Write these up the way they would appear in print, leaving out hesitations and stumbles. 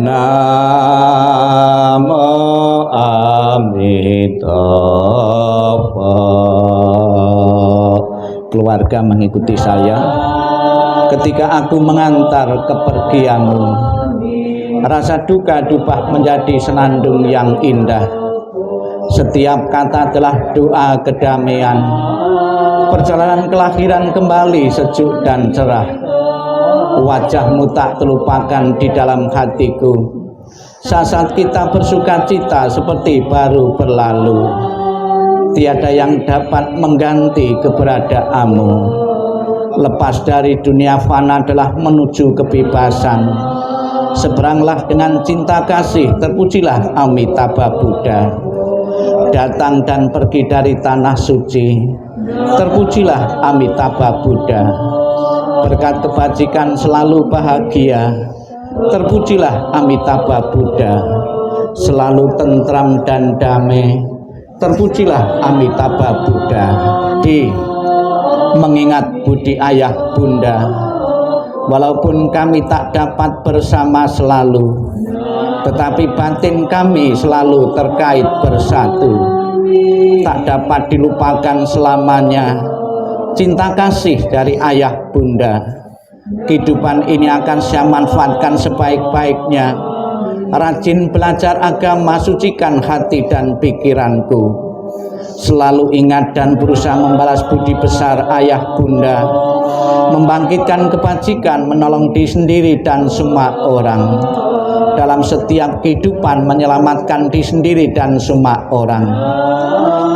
Namo Amitabha. Keluarga mengikuti saya ketika aku mengantar kepergianmu. Rasa duka duka menjadi senandung yang indah. Setiap kata adalah doa kedamaian. Perjalanan kelahiran kembali sejuk dan cerah. Wajahmu tak terlupakan di dalam hatiku. Saat kita bersuka cita seperti baru berlalu. Tiada yang dapat mengganti keberadaanmu. Lepas dari dunia fana adalah menuju kebebasan. Seberanglah dengan cinta kasih, terpujilah Amitabha Buddha. Datang dan pergi dari tanah suci, terpujilah Amitabha Buddha. Berkat kebajikan selalu bahagia, terpujilah Amitabha Buddha. Selalu tentram dan damai, terpujilah Amitabha Buddha. Mengingat budi ayah bunda, walaupun kami tak dapat bersama selalu, tetapi batin kami selalu terkait bersatu. Tak dapat dilupakan selamanya cinta kasih dari ayah bunda. Kehidupan ini akan saya manfaatkan sebaik-baiknya. Rajin belajar agama, sucikan hati dan pikiranku. Selalu ingat dan berusaha membalas budi besar ayah bunda. Membangkitkan kebajikan, menolong diri sendiri dan semua orang. Dalam setiap kehidupan menyelamatkan diri sendiri dan semua orang.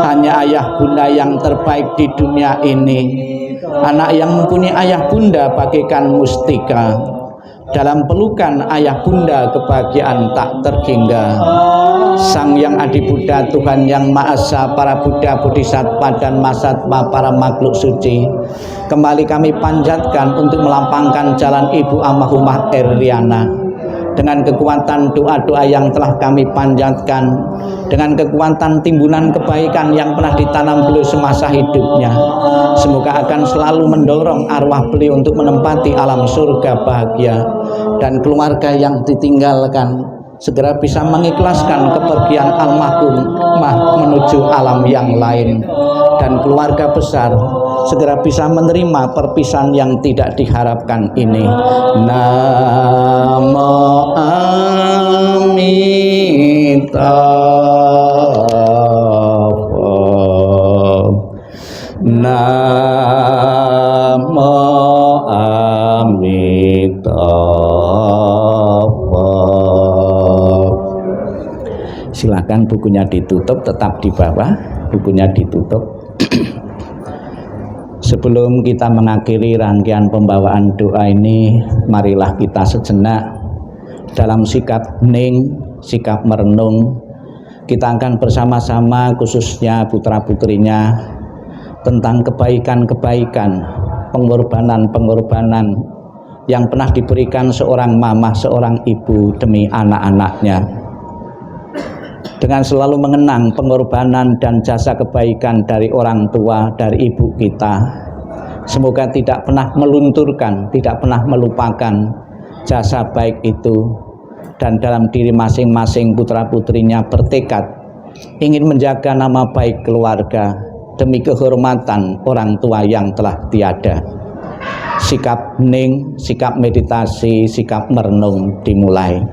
Hanya ayah bunda yang terbaik di dunia ini. Anak yang mempunyai ayah bunda bagaikan mustika. Dalam pelukan ayah bunda kebahagiaan tak terhingga. Sang Yang Adi Buddha, Tuhan Yang Maha Esa, para Buddha, Bodhisattva dan Mahasatwa, para makhluk suci, kembali kami panjatkan untuk melampangkan jalan Ibu Almarhumah Erliana. Dengan kekuatan doa-doa yang telah kami panjatkan, dengan kekuatan timbunan kebaikan yang pernah ditanam beliau semasa hidupnya, semoga akan selalu mendorong arwah beliau untuk menempati alam surga bahagia, dan keluarga yang ditinggalkan segera bisa mengikhlaskan kepergian almarhumah menuju alam yang lain, dan keluarga besar segera bisa menerima perpisahan yang tidak diharapkan ini. Namo Amitabha. Namo Amitabha. Silakan bukunya ditutup, tetap di bawah, bukunya ditutup. Sebelum kita mengakhiri rangkaian pembawaan doa ini, marilah kita sejenak dalam sikap hening, sikap merenung. Kita akan bersama-sama, khususnya putra-putrinya, tentang kebaikan-kebaikan, pengorbanan-pengorbanan yang pernah diberikan seorang mamah, seorang ibu demi anak-anaknya. Dengan selalu mengenang pengorbanan dan jasa kebaikan dari orang tua, dari ibu kita, semoga tidak pernah melunturkan, tidak pernah melupakan jasa baik itu, dan dalam diri masing-masing putra-putrinya bertekad ingin menjaga nama baik keluarga demi kehormatan orang tua yang telah tiada. Sikap hening, sikap meditasi, sikap merenung dimulai.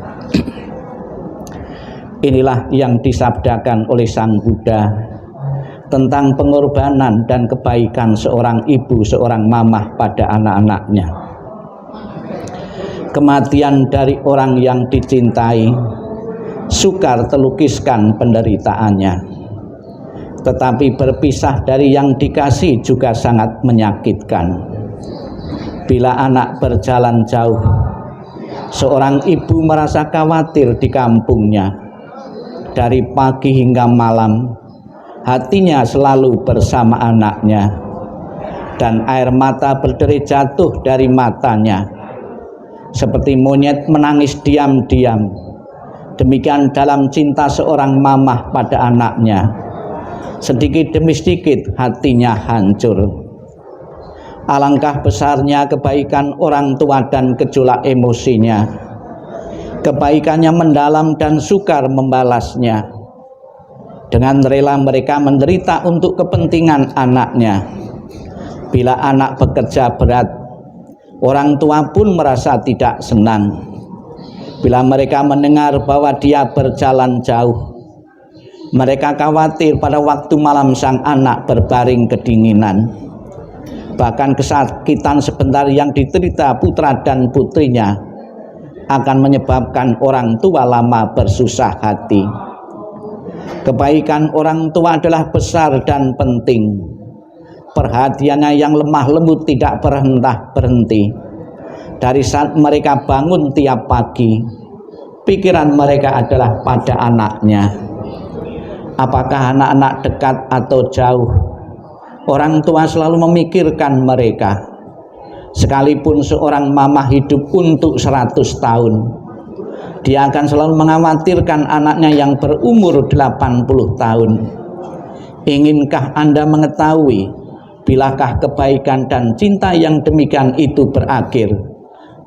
Inilah yang disabdakan oleh Sang Buddha tentang pengorbanan dan kebaikan seorang ibu, seorang mamah pada anak-anaknya. Kematian dari orang yang dicintai sukar terlukiskan penderitaannya, tetapi berpisah dari yang dikasih juga sangat menyakitkan. Bila anak berjalan jauh, seorang ibu merasa khawatir di kampungnya. Dari pagi hingga malam, hatinya selalu bersama anaknya, dan air mata berderi jatuh dari matanya, seperti monyet menangis diam-diam. Demikian dalam cinta seorang mamah pada anaknya, sedikit demi sedikit hatinya hancur. Alangkah besarnya kebaikan orang tua dan gejolak emosinya. Kebaikannya mendalam dan sukar membalasnya. Dengan rela mereka menderita untuk kepentingan anaknya. Bila anak bekerja berat, orang tua pun merasa tidak senang. Bila mereka mendengar bahwa dia berjalan jauh, mereka khawatir pada waktu malam sang anak berbaring kedinginan. Bahkan kesakitan sebentar yang diderita putra dan putrinya akan menyebabkan orang tua lama bersusah hati. Kebaikan orang tua adalah besar dan penting. Perhatiannya yang lemah lembut tidak berhenti. Dari saat mereka bangun tiap pagi, pikiran mereka adalah pada anaknya. Apakah anak-anak dekat atau jauh, orang tua selalu memikirkan mereka. Sekalipun seorang mama hidup untuk 100 tahun, dia akan selalu mengkhawatirkan anaknya yang berumur 80 tahun. Inginkah Anda mengetahui bilakah kebaikan dan cinta yang demikian itu berakhir?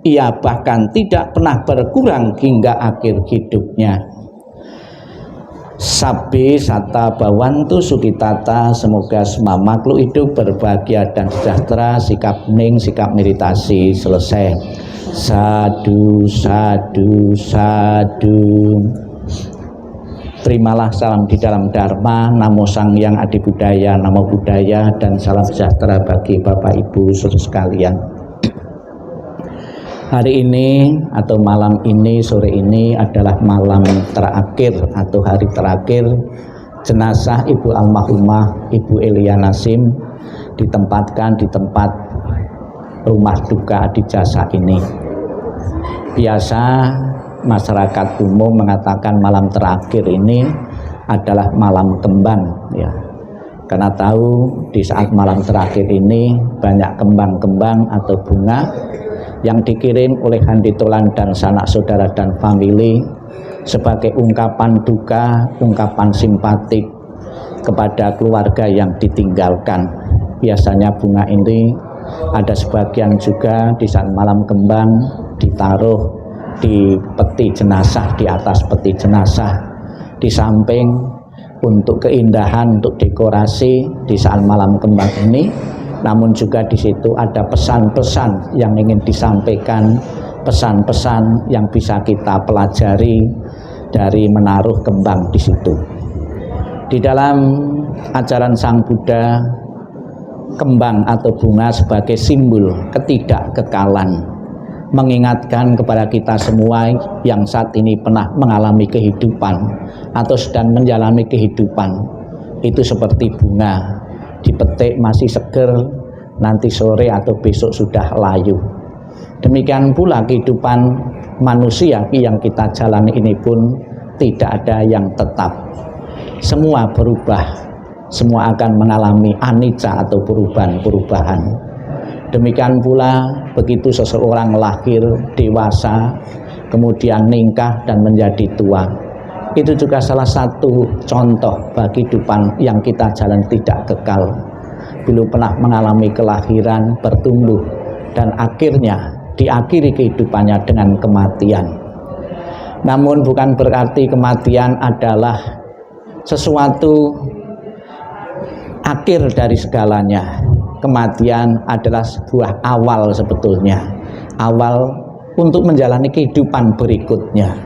Ia bahkan tidak pernah berkurang hingga akhir hidupnya. Sabbe sata bawantu sukitata, semoga semua makhluk hidup berbahagia dan sejahtera. Sikap hening, sikap meditasi selesai. Sadu, sadu, sadu. Terimalah salam di dalam Dharma. Namo Sang Hyang Adi Budaya, Namo Buddhaya, dan salam sejahtera bagi Bapak Ibu saudara sekalian. Hari ini atau malam ini, sore ini adalah malam terakhir atau hari terakhir jenazah Ibu almarhumah Ibu Elia Nasim ditempatkan di tempat rumah duka Adijasa ini. Biasa masyarakat umum mengatakan malam terakhir ini adalah malam kembang, ya. Karena tahu di saat malam terakhir ini banyak kembang-kembang atau bunga yang dikirim oleh handitolan dan sanak saudara dan famili sebagai ungkapan duka, ungkapan simpatik kepada keluarga yang ditinggalkan. Biasanya bunga ini ada sebagian juga di saat malam kembang ditaruh di peti jenazah, di atas peti jenazah, di samping untuk keindahan, untuk dekorasi di saat malam kembang ini. Namun juga di situ ada pesan-pesan yang ingin disampaikan, pesan-pesan yang bisa kita pelajari dari menaruh kembang di situ. Di dalam ajaran Sang Buddha, kembang atau bunga sebagai simbol ketidakkekalan, mengingatkan kepada kita semua yang saat ini pernah mengalami kehidupan atau sedang menjalani kehidupan, itu seperti bunga, dipetik masih seger, nanti sore atau besok sudah layu. Demikian pula kehidupan manusia yang kita jalani ini pun tidak ada yang tetap. Semua berubah, semua akan mengalami anicca atau perubahan-perubahan. Demikian pula begitu seseorang lahir, dewasa, kemudian nikah dan menjadi tua. Itu juga salah satu contoh bagi kehidupan yang kita jalan tidak kekal. Belum pernah mengalami kelahiran, bertumbuh, dan akhirnya diakhiri kehidupannya dengan kematian. Namun bukan berarti kematian adalah sesuatu akhir dari segalanya. Kematian adalah sebuah awal sebetulnya. Awal untuk menjalani kehidupan berikutnya.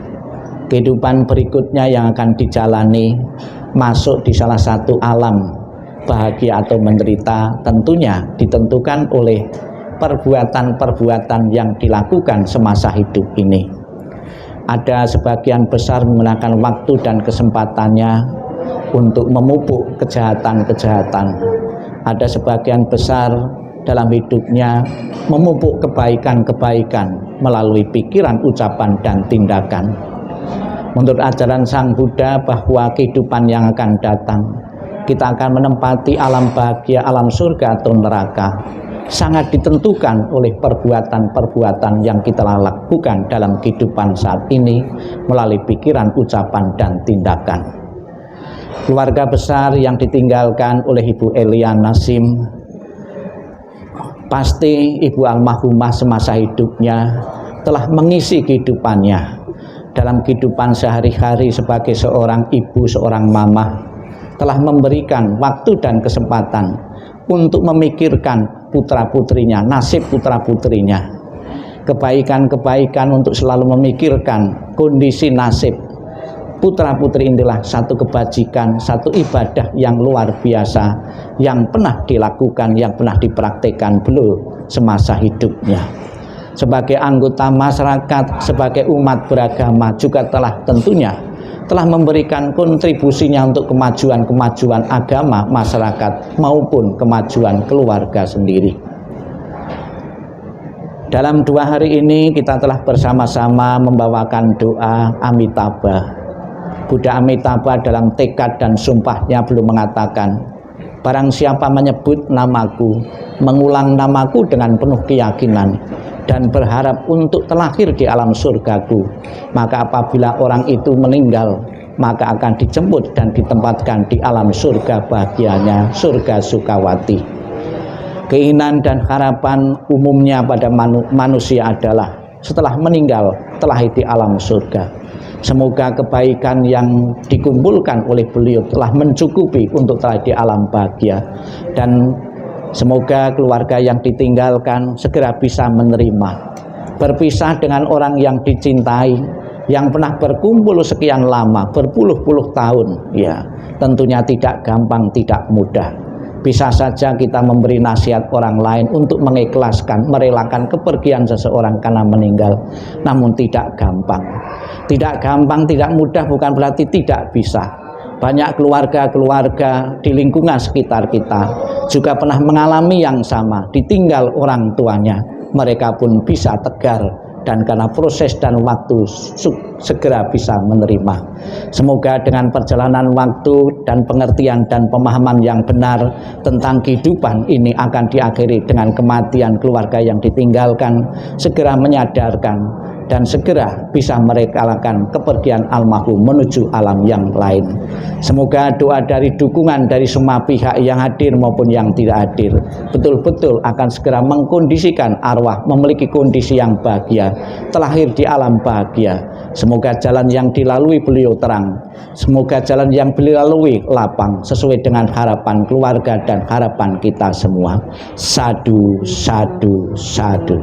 Kehidupan berikutnya yang akan dijalani masuk di salah satu alam bahagia atau menderita, tentunya ditentukan oleh perbuatan-perbuatan yang dilakukan semasa hidup ini. Ada sebagian besar menggunakan waktu dan kesempatannya untuk memupuk kejahatan-kejahatan. Ada sebagian besar dalam hidupnya memupuk kebaikan-kebaikan melalui pikiran, ucapan, dan tindakan. Menurut ajaran Sang Buddha bahwa kehidupan yang akan datang, kita akan menempati alam bahagia, alam surga atau neraka, sangat ditentukan oleh perbuatan-perbuatan yang kita lakukan dalam kehidupan saat ini melalui pikiran, ucapan, dan tindakan. Keluarga besar yang ditinggalkan oleh Ibu Elia Nasim, pasti Ibu almarhumah semasa hidupnya telah mengisi kehidupannya dalam kehidupan sehari-hari sebagai seorang ibu, seorang mama, telah memberikan waktu dan kesempatan untuk memikirkan putra-putrinya, nasib putra-putrinya, kebaikan-kebaikan, untuk selalu memikirkan kondisi nasib putra-putri. Inilah satu kebajikan, satu ibadah yang luar biasa yang pernah dilakukan, yang pernah dipraktekkan beliau semasa hidupnya. Sebagai anggota masyarakat, sebagai umat beragama juga tentunya telah memberikan kontribusinya untuk kemajuan agama masyarakat maupun kemajuan keluarga sendiri. Dalam 2 hari ini kita telah bersama-sama membawakan doa Amitabha. Buddha Amitabha dalam tekad dan sumpahnya belum mengatakan, barang siapa menyebut namaku, mengulang namaku dengan penuh keyakinan dan berharap untuk terlahir di alam surgaku, maka apabila orang itu meninggal, maka akan dijemput dan ditempatkan di alam surga bahagianya, surga Sukawati. Keinginan dan harapan umumnya pada manusia adalah setelah meninggal terlahir di alam surga. Semoga kebaikan yang dikumpulkan oleh beliau telah mencukupi untuk terlahir di alam bahagia, dan semoga keluarga yang ditinggalkan segera bisa menerima berpisah dengan orang yang dicintai, yang pernah berkumpul sekian lama, berpuluh-puluh tahun. Ya, tentunya tidak gampang, tidak mudah. Bisa saja kita memberi nasihat orang lain untuk mengikhlaskan, merelakan kepergian seseorang karena meninggal, namun tidak gampang. Tidak gampang, tidak mudah bukan berarti tidak bisa. Banyak keluarga-keluarga di lingkungan sekitar kita juga pernah mengalami yang sama, ditinggal orang tuanya. Mereka pun bisa tegar, dan karena proses dan waktu segera bisa menerima. Semoga dengan perjalanan waktu dan pengertian dan pemahaman yang benar tentang kehidupan ini akan diakhiri dengan kematian keluarga yang ditinggalkan, segera menyadarkan dan segera bisa merelakan kepergian almarhum menuju alam yang lain. Semoga doa dari dukungan dari semua pihak yang hadir maupun yang tidak hadir betul-betul akan segera mengkondisikan arwah memiliki kondisi yang bahagia, terlahir di alam bahagia. Semoga jalan yang dilalui beliau terang, semoga jalan yang beliau lalui lapang sesuai dengan harapan keluarga dan harapan kita semua. Sadu, sadu, sadu.